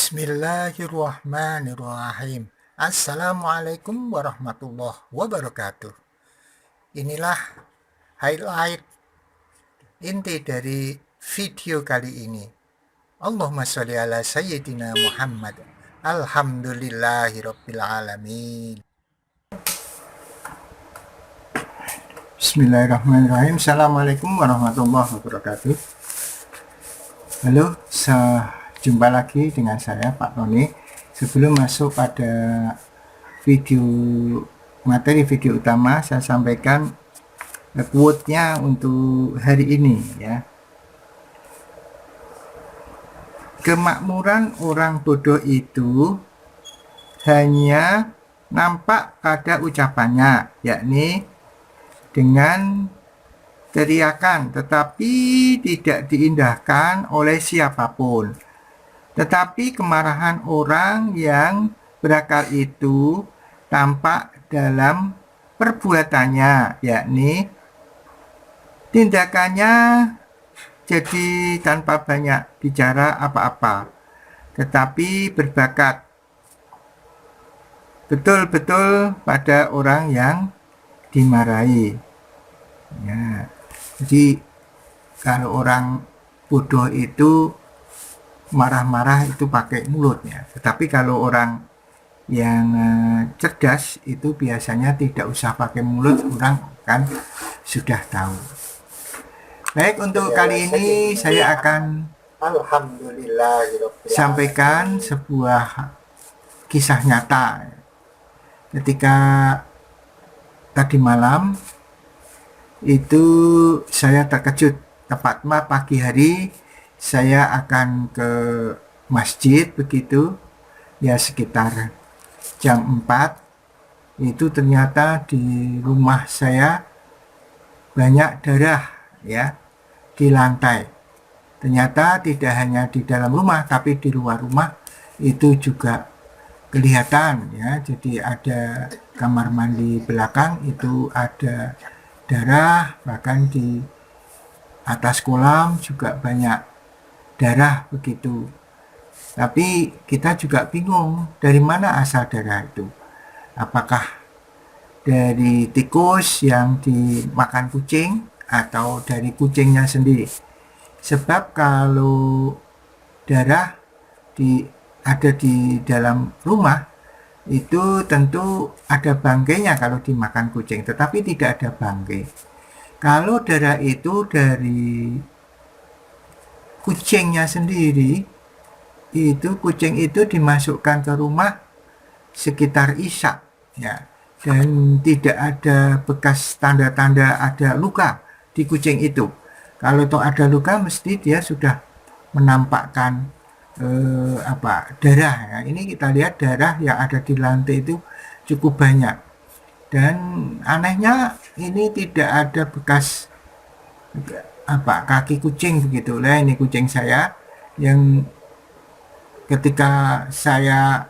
Bismillahirrahmanirrahim. Assalamualaikum warahmatullahi wabarakatuh. Inilah highlight inti dari video kali ini. Allahumma sholli ala sayyidina Muhammad. Alhamdulillahirabbil alamin. Bismillahirrahmanirrahim. Assalamualaikum warahmatullahi wabarakatuh. Halo, jumpa lagi dengan saya Pak Tony. Sebelum masuk pada materi video utama, saya sampaikan quote-nya untuk hari ini ya. Kemakmuran orang bodoh itu hanya nampak pada ucapannya, yakni dengan teriakan, tetapi tidak diindahkan oleh siapapun. Tetapi kemarahan orang yang berakal itu tampak dalam perbuatannya, yakni tindakannya jadi tanpa banyak bicara apa-apa, tetapi berbakat betul-betul pada orang yang dimarahi. Ya, jadi kalau orang bodoh itu marah-marah itu pakai mulutnya, tetapi kalau orang yang cerdas itu biasanya tidak usah pakai mulut, orang kan sudah tahu. Baik, untuk kali ini saya akan sampaikan sebuah kisah nyata. Ketika tadi malam itu saya terkejut, tepatnya pagi hari saya akan ke masjid begitu ya, sekitar jam 4 itu ternyata di rumah saya banyak darah ya di lantai. Ternyata tidak hanya di dalam rumah tapi di luar rumah itu juga kelihatan ya. Jadi ada kamar mandi belakang itu ada darah, bahkan di atas kolam juga banyak darah begitu. Tapi kita juga bingung dari mana asal darah itu. Apakah dari tikus yang dimakan kucing atau dari kucingnya sendiri? Sebab kalau darah ada di dalam rumah itu tentu ada bangkainya kalau dimakan kucing, tetapi tidak ada bangkai. Kalau darah itu dari kucingnya sendiri, itu kucing itu dimasukkan ke rumah sekitar isya ya, dan tidak ada bekas tanda-tanda ada luka di kucing itu. Kalau toh ada luka mesti dia sudah menampakkan darah ya. Ini kita lihat darah yang ada di lantai itu cukup banyak, dan anehnya ini tidak ada bekas kaki kucing begitu lah. Ini kucing saya yang ketika saya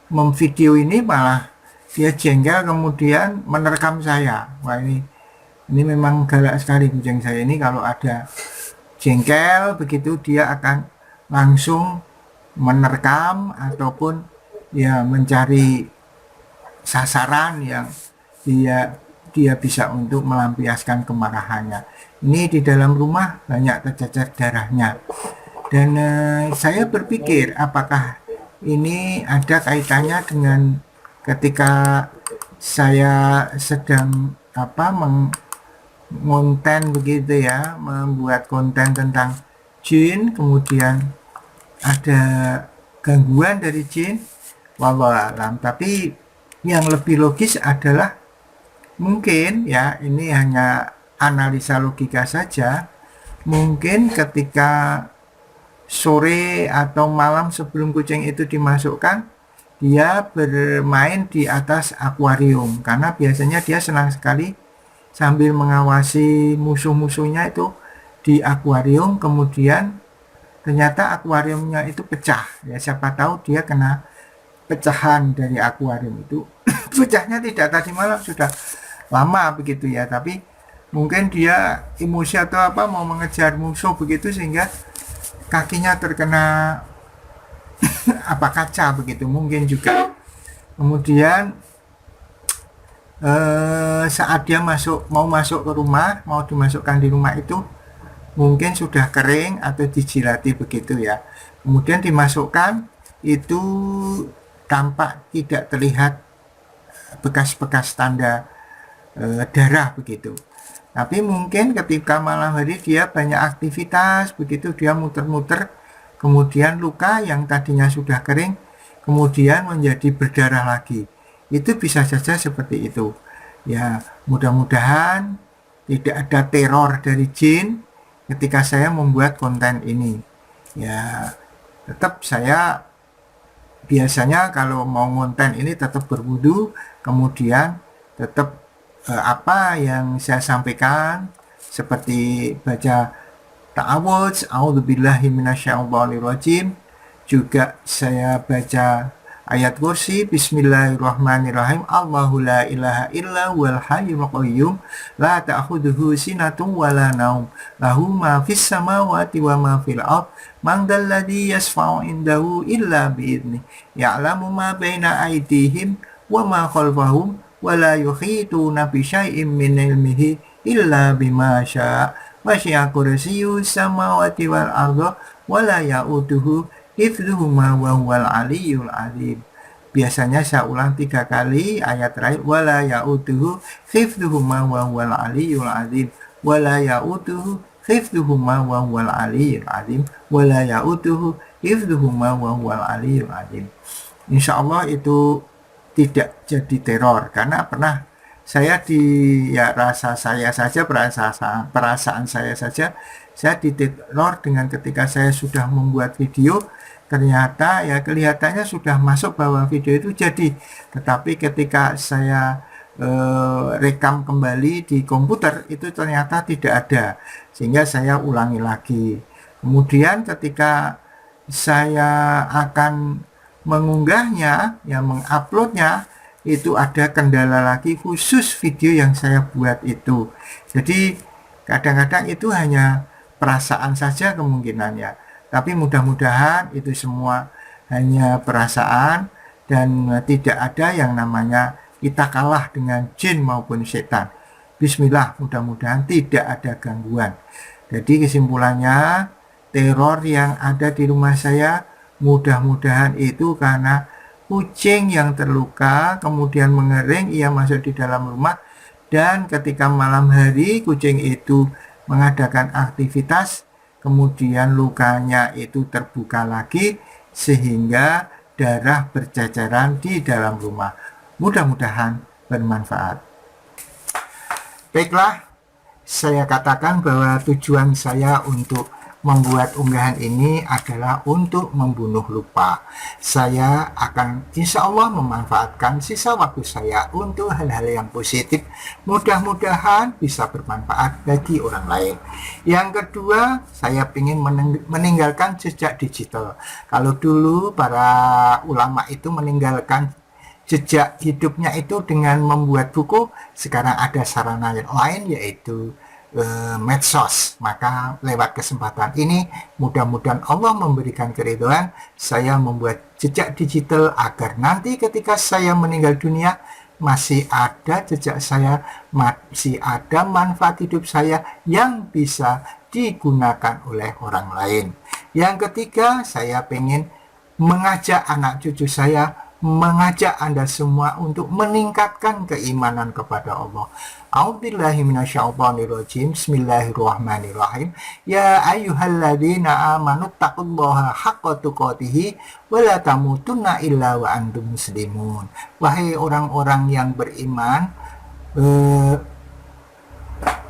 memvideo ini malah dia jengkel kemudian menerkam saya. Wah, ini memang galak sekali kucing saya ini. Kalau ada jengkel begitu dia akan langsung menerkam ataupun ya mencari sasaran yang dia bisa untuk melampiaskan kemarahannya. Ini di dalam rumah banyak tercecer darahnya, dan saya berpikir apakah ini ada kaitannya dengan ketika saya sedang mengonten begitu ya, membuat konten tentang jin, kemudian ada gangguan dari jin, wallahu alam. Tapi yang lebih logis adalah mungkin ya, ini hanya analisa logika saja, mungkin ketika sore atau malam sebelum kucing itu dimasukkan, dia bermain di atas akuarium, karena biasanya dia senang sekali sambil mengawasi musuh-musuhnya itu di akuarium. Kemudian ternyata akuariumnya itu pecah ya, siapa tahu dia kena pecahan dari akuarium itu. Pecahnya tidak tadi malam, sudah lama begitu ya, tapi mungkin dia emosi atau mau mengejar musuh begitu sehingga kakinya terkena apa kaca begitu, mungkin juga. Kemudian saat dia mau masuk ke rumah, mau dimasukkan di rumah itu mungkin sudah kering atau dijilati begitu ya. Kemudian dimasukkan, itu tampak tidak terlihat bekas-bekas tanda darah begitu. Tapi mungkin ketika malam hari dia banyak aktivitas begitu, dia muter-muter, kemudian luka yang tadinya sudah kering kemudian menjadi berdarah lagi. Itu bisa saja seperti itu. Ya, mudah-mudahan tidak ada teror dari jin ketika saya membuat konten ini. Ya, tetap saya biasanya kalau mau konten ini tetap berwudu, kemudian tetap apa yang saya sampaikan seperti baca ta'awudz, a'udzubillahi minasyaitonirrajim, juga saya baca ayat kursi, bismillahirrahmanirrahim, Allahu la ilaha illa huwal hayyul qayyum, la ta'khudhuhu sinatun wa la naum, lahu ma fis samawati wa ma fil ard, man dzalladzi yashfa'u indahu illa bi'idznih, ya'lamu ma baina aydihim wa ma khalfahum wa la yuhituna bi syai'in min ilmihi illa bima syaa, wasi'a kursiyyus samawati wal arda wa la ya'uduhu hifdzuhuma wa huwal aliyyul azim. Biasanya saya ulang 3 kali ayat terakhir, wala ya'uduhu hifdzuhuma wa huwal aliyyul azim, wala ya'uduhu hifdzuhuma wa huwal aliyyul azim, wala ya'uduhu hifdzuhuma wa huwal aliyyul azim. Insyaallah itu tidak jadi teror, karena pernah saya rasa saya saja, perasaan saya saja, saya diteror dengan ketika saya sudah membuat video, ternyata ya kelihatannya sudah masuk bahwa video itu jadi, tetapi ketika saya rekam kembali di komputer itu ternyata tidak ada, sehingga saya ulangi lagi. Kemudian ketika saya akan mengunggahnya, ya menguploadnya, itu ada kendala lagi khusus video yang saya buat itu. Jadi kadang-kadang itu hanya perasaan saja kemungkinannya, tapi mudah-mudahan itu semua hanya perasaan dan tidak ada yang namanya kita kalah dengan jin maupun setan. Bismillah, mudah-mudahan tidak ada gangguan. Jadi kesimpulannya, teror yang ada di rumah saya mudah-mudahan itu karena kucing yang terluka kemudian mengering, ia masuk di dalam rumah, dan ketika malam hari kucing itu mengadakan aktivitas, kemudian lukanya itu terbuka lagi sehingga darah berceceran di dalam rumah. Mudah-mudahan bermanfaat. Baiklah, saya katakan bahwa tujuan saya untuk membuat unggahan ini adalah untuk membunuh lupa. Saya akan insya Allah memanfaatkan sisa waktu saya untuk hal-hal yang positif. Mudah-mudahan bisa bermanfaat bagi orang lain. Yang kedua, saya ingin meninggalkan jejak digital. Kalau dulu para ulama itu meninggalkan jejak hidupnya itu dengan membuat buku, sekarang ada sarana yang lain yaitu medsos. Maka lewat kesempatan ini mudah-mudahan Allah memberikan keridhaan, saya membuat jejak digital agar nanti ketika saya meninggal dunia masih ada jejak saya, masih ada manfaat hidup saya yang bisa digunakan oleh orang lain. Yang ketiga, saya pengen mengajak anak cucu saya, mengajak Anda semua untuk meningkatkan keimanan kepada Allah. A'udzubillahi minasyaitonirrajim. Bismillahirrahmanirrahim. Ya ayyuhalladzina amanu taqullaha haqqa tuqatih wa la tamutunna illa wa antum muslimun. Wahai orang-orang yang beriman,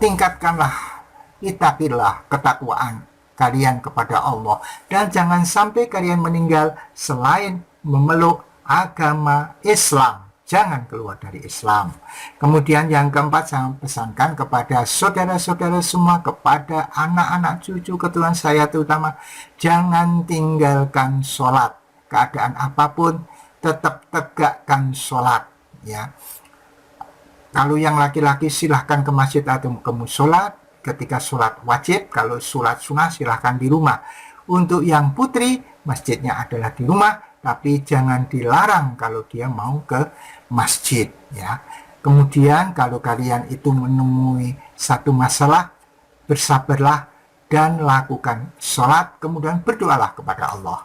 tingkatkanlah, ittaqillah, ketakwaan kalian kepada Allah, dan jangan sampai kalian meninggal selain memeluk agama Islam. Jangan keluar dari Islam. Kemudian yang keempat, saya pesankan kepada saudara-saudara semua, kepada anak-anak cucu keturunan saya terutama, jangan tinggalkan sholat. Keadaan apapun tetap tegakkan sholat, ya. Kalau yang laki-laki silahkan ke masjid atau ke musola ketika sholat wajib. Kalau sholat sunnah silahkan di rumah. Untuk yang putri, masjidnya adalah di rumah, tapi jangan dilarang kalau dia mau ke masjid ya. Kemudian kalau kalian itu menemui satu masalah, bersabarlah dan lakukan sholat, kemudian berdoalah kepada Allah.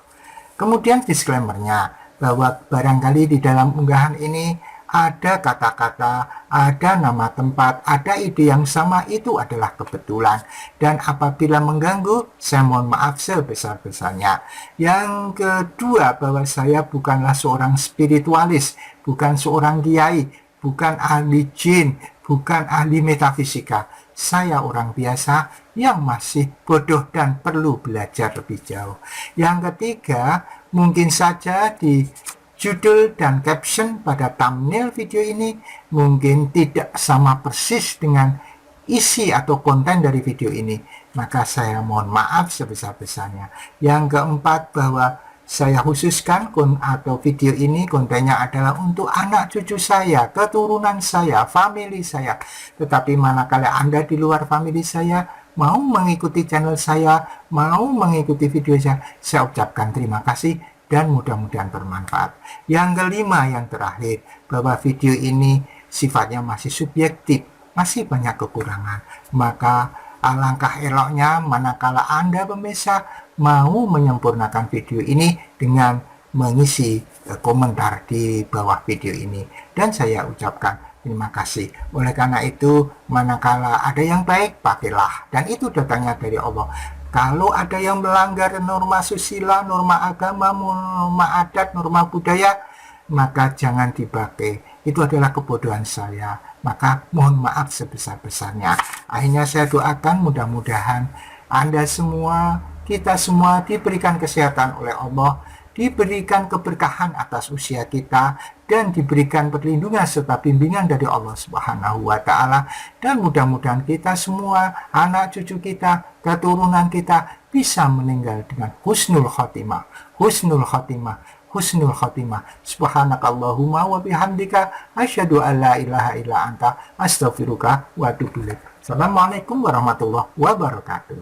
Kemudian disclaimer-nya bahwa barangkali di dalam unggahan ini ada kata-kata, ada nama tempat, ada ide yang sama, itu adalah kebetulan. Dan apabila mengganggu, saya mohon maaf sebesar-besarnya. Yang kedua, bahwa saya bukanlah seorang spiritualis, bukan seorang kiai, bukan ahli jin, bukan ahli metafisika. Saya orang biasa yang masih bodoh dan perlu belajar lebih jauh. Yang ketiga, mungkin saja di judul dan caption pada thumbnail video ini mungkin tidak sama persis dengan isi atau konten dari video ini. Maka saya mohon maaf sebesar-besarnya. Yang keempat, bahwa saya khususkan atau video ini kontennya adalah untuk anak cucu saya, keturunan saya, family saya. Tetapi manakala Anda di luar family saya mau mengikuti channel saya, mau mengikuti video saya ucapkan terima kasih dan mudah-mudahan bermanfaat. Yang kelima, yang terakhir, bahwa video ini sifatnya masih subjektif, masih banyak kekurangan. Maka alangkah eloknya manakala Anda pemirsa mau menyempurnakan video ini dengan mengisi komentar di bawah video ini. Dan saya ucapkan terima kasih. Oleh karena itu, manakala ada yang baik, pakailah. Dan itu datangnya dari Allah. Kalau ada yang melanggar norma susila, norma agama, norma adat, norma budaya, maka jangan dipakai. Itu adalah kebodohan saya. Maka mohon maaf sebesar-besarnya. Akhirnya saya doakan mudah-mudahan Anda semua, kita semua diberikan kesehatan oleh Allah, diberikan keberkahan atas usia kita, dan diberikan perlindungan serta bimbingan dari Allah Subhanahu wa Ta'ala. Dan mudah-mudahan kita semua, anak cucu kita, keturunan kita bisa meninggal dengan husnul khotimah, husnul khotimah, husnul khotimah. Subhanakallahumma wa bihamdika asyhadu an la ilaha illa anta astaghfiruka wa atubu ilaik. Assalamualaikum warahmatullahi wabarakatuh.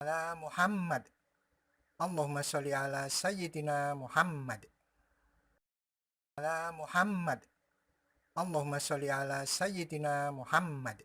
Ala Muhammad. Allahumma sholli ala sayyidina Muhammad. Ala Muhammad. Allahumma sholli ala sayyidina Muhammad.